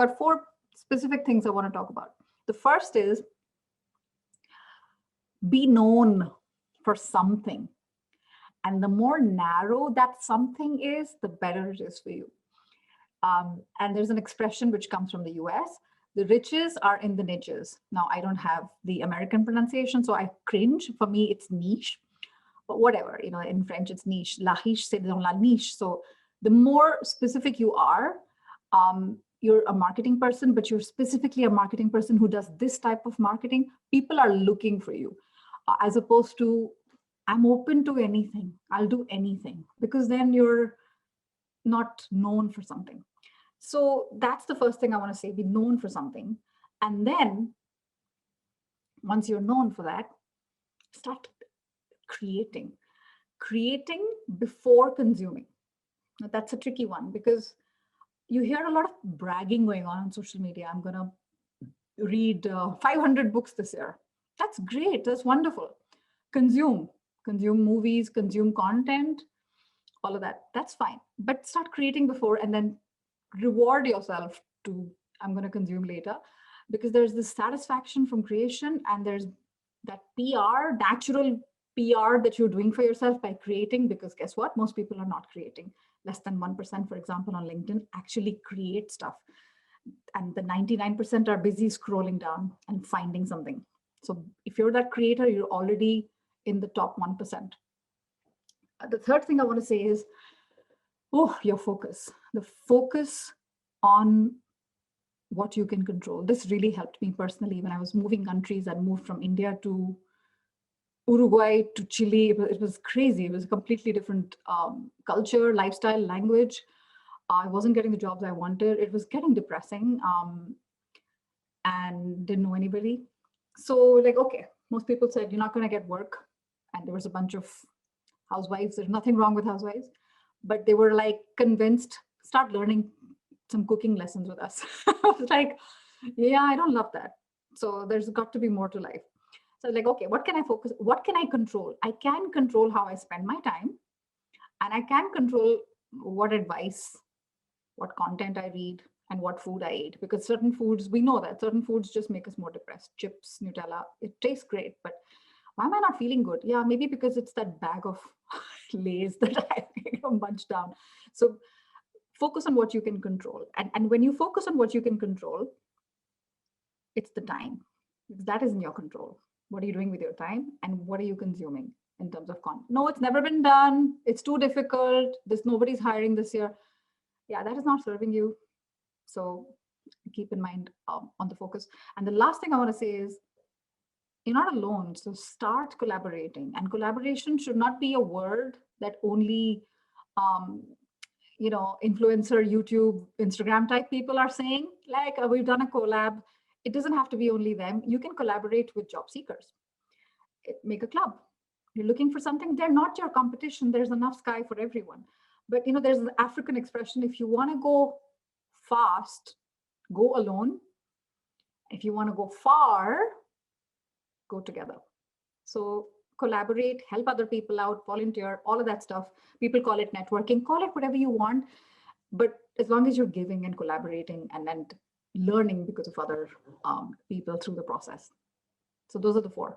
got 4 specific things I want to talk about. The first is be known for something. And the more narrow that something is, the better it is for you. And there's an expression which comes from the US. The riches are in the niches. Now, I don't have the American pronunciation, so I cringe. For me, it's niche. But whatever, in French, it's niche. La riche, c'est dans la niche. So the more specific you are, you're a marketing person, but you're specifically a marketing person who does this type of marketing, people are looking for you, as opposed to, I'm open to anything. I'll do anything, because then you're not known for something. So that's the first thing I want to say, be known for something. And then once you're known for that, start creating before consuming. Now, that's a tricky one, because you hear a lot of bragging going on social media. I'm going to read 500 books this year. That's great. That's wonderful. Consume movies, consume content, all of that. That's fine. But start creating before, and then reward yourself to, I'm going to consume later, because there's this satisfaction from creation, and there's that PR, natural PR that you're doing for yourself by creating, because guess what? Most people are not creating. Less than 1%, for example, on LinkedIn actually create stuff. And the 99% are busy scrolling down and finding something. So if you're that creator, you're already in the top 1%. The third thing I want to say is, your focus. The focus on what you can control. This really helped me personally when I was moving countries. I moved from India to Uruguay to Chile. It was crazy. It was a completely different culture, lifestyle, language. I wasn't getting the jobs I wanted. It was getting depressing, and didn't know anybody. So okay, most people said, you're not going to get work. And there was a bunch of housewives. There's nothing wrong with housewives, but they were convinced, start learning some cooking lessons with us. I was like, yeah, I don't love that. So there's got to be more to life. So okay, what can I focus? What can I control? I can control how I spend my time, and I can control what advice, what content I read, and what food I eat. Because certain foods, we know that certain foods just make us more depressed. Chips, Nutella, it tastes great, but why am I not feeling good? Yeah, maybe because it's that bag of Lays that I munch down. So focus on what you can control. And when you focus on what you can control, it's the time. That is in your control. What are you doing with your time, and what are you consuming in terms of content? No, it's never been done. It's too difficult. Nobody's hiring this year. Yeah, that is not serving you. So keep in mind on the focus. And the last thing I want to say is, you're not alone. So start collaborating. And collaboration should not be a word that only influencer, YouTube, Instagram type people are saying, we've done a collab. It doesn't have to be only them. You can collaborate with job seekers. Make a club. You're looking for something. They're not your competition. There's enough sky for everyone. But there's an African expression: if you want to go fast, go alone. If you want to go far, go together. So collaborate, help other people out, volunteer, all of that stuff. People call it networking, call it whatever you want. But as long as you're giving and collaborating and learning because of other people through the process. So those are the 4.